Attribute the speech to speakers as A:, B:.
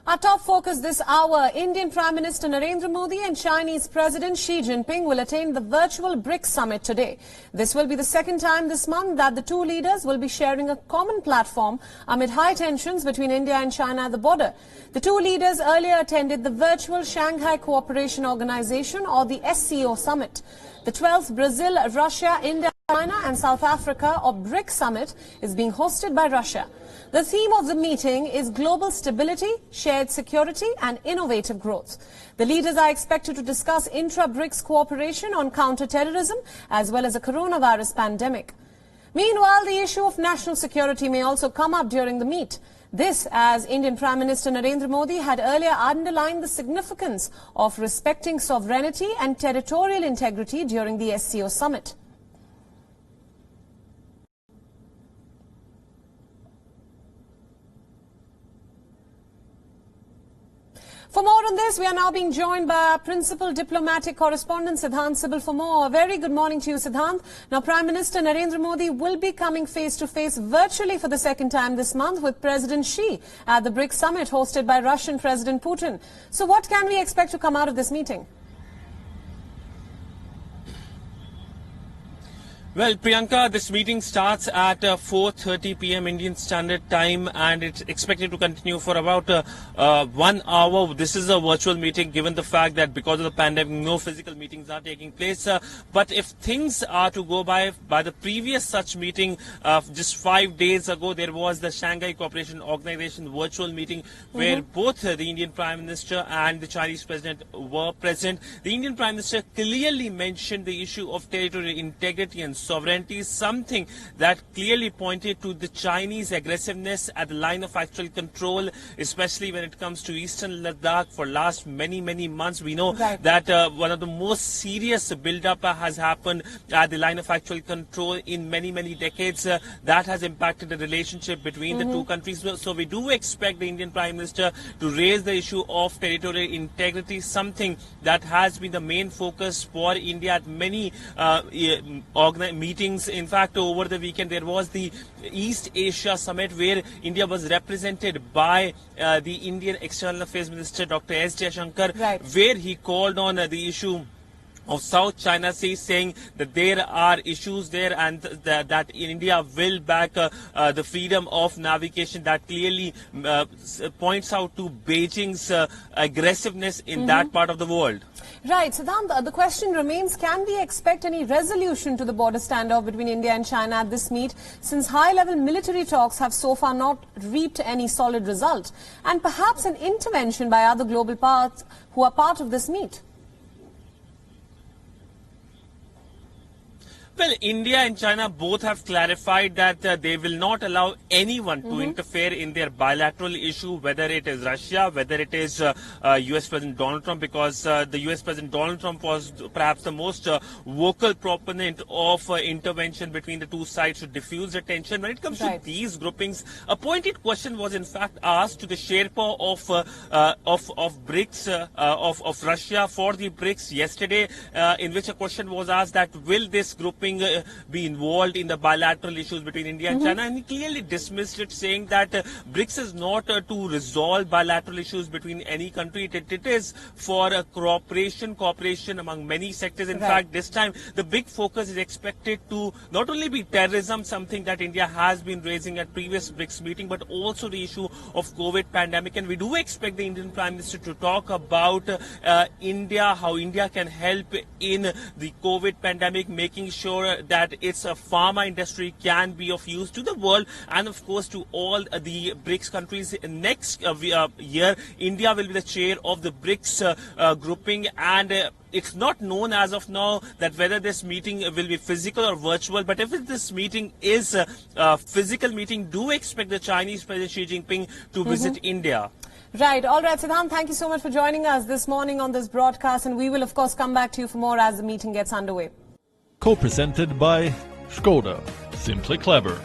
A: Our top focus this hour, Indian Prime Minister Narendra Modi and Chinese President Xi Jinping will attend the virtual BRICS summit today. This will be the second time this month that the two leaders will be sharing a common platform amid high tensions between India and China at the border. The two leaders earlier attended the virtual Shanghai Cooperation Organization or the SCO summit. The 12th Brazil, Russia, India, China and South Africa or BRICS summit is being hosted by Russia. The theme of the meeting is global stability, shared security and innovative growth. The leaders are expected to discuss intra-BRICS cooperation on counter-terrorism as well as the coronavirus pandemic. Meanwhile, the issue of national security may also come up during the meet. This as Indian Prime Minister Narendra Modi had earlier underlined the significance of respecting sovereignty and territorial integrity during the SCO summit. For more on this, we are now being joined by our principal diplomatic correspondent, Siddhant Sibal, for more. A very good morning to you, Siddhant. Now, Prime Minister Narendra Modi will be coming face-to-face virtually for the second time this month with President Xi at the BRICS summit hosted by Russian President Putin. So what can we expect to come out of this meeting?
B: Well, Priyanka, this meeting starts at 4:30 p.m. Indian Standard Time and it's expected to continue for about 1 hour. This is a virtual meeting given the fact that because of the pandemic, no physical meetings are taking place. But if things are to go by the previous such meeting, just 5 days ago, there was the Shanghai Cooperation Organization virtual meeting where both the Indian Prime Minister and the Chinese President were present. The Indian Prime Minister clearly mentioned the issue of territorial integrity and sovereignty, something that clearly pointed to the Chinese aggressiveness at the line of actual control, especially when it comes to eastern Ladakh. For last many months, we know that one of the most serious build-up has happened at the line of actual control in many decades. That has impacted the relationship between the two countries. So we do expect the Indian Prime Minister to raise the issue of territorial integrity, something that has been the main focus for India at many meetings. In fact, over the weekend there was the East Asia Summit where India was represented by the Indian External Affairs Minister Dr. S. Jaishankar, where he called on the issue of South China Sea, saying that there are issues there and that India will back the freedom of navigation. That clearly points out to Beijing's aggressiveness in that part of the world.
A: Right. Siddhant, the question remains, can we expect any resolution to the border standoff between India and China at this meet, since high-level military talks have so far not reaped any solid result, and perhaps an intervention by other global powers who are part of this meet?
B: Well, India and China both have clarified that they will not allow anyone to interfere in their bilateral issue, whether it is Russia, whether it is US President Donald Trump, because the US President Donald Trump was perhaps the most vocal proponent of intervention between the two sides to diffuse the tension. When it comes to these groupings, a pointed question was in fact asked to the Sherpa of BRICS, of Russia for the BRICS yesterday, in which a question was asked that will this grouping be involved in the bilateral issues between India and China, and he clearly dismissed it, saying that BRICS is not to resolve bilateral issues between any country. It is for cooperation among many sectors. In fact, this time the big focus is expected to not only be terrorism, something that India has been raising at previous BRICS meeting, but also the issue of COVID pandemic. And we do expect the Indian Prime Minister to talk about India, how India can help in the COVID pandemic, making sure that its pharma industry can be of use to the world and of course to all the BRICS countries. Next year, India will be the chair of the BRICS grouping, and it's not known as of now that whether this meeting will be physical or virtual, but if this meeting is a physical meeting, do expect the Chinese President Xi Jinping to visit India.
A: Right. All right, Siddhant, thank you so much for joining us this morning on this broadcast, and we will of course come back to you for more as the meeting gets underway.
C: Co-presented by Skoda. Simply clever.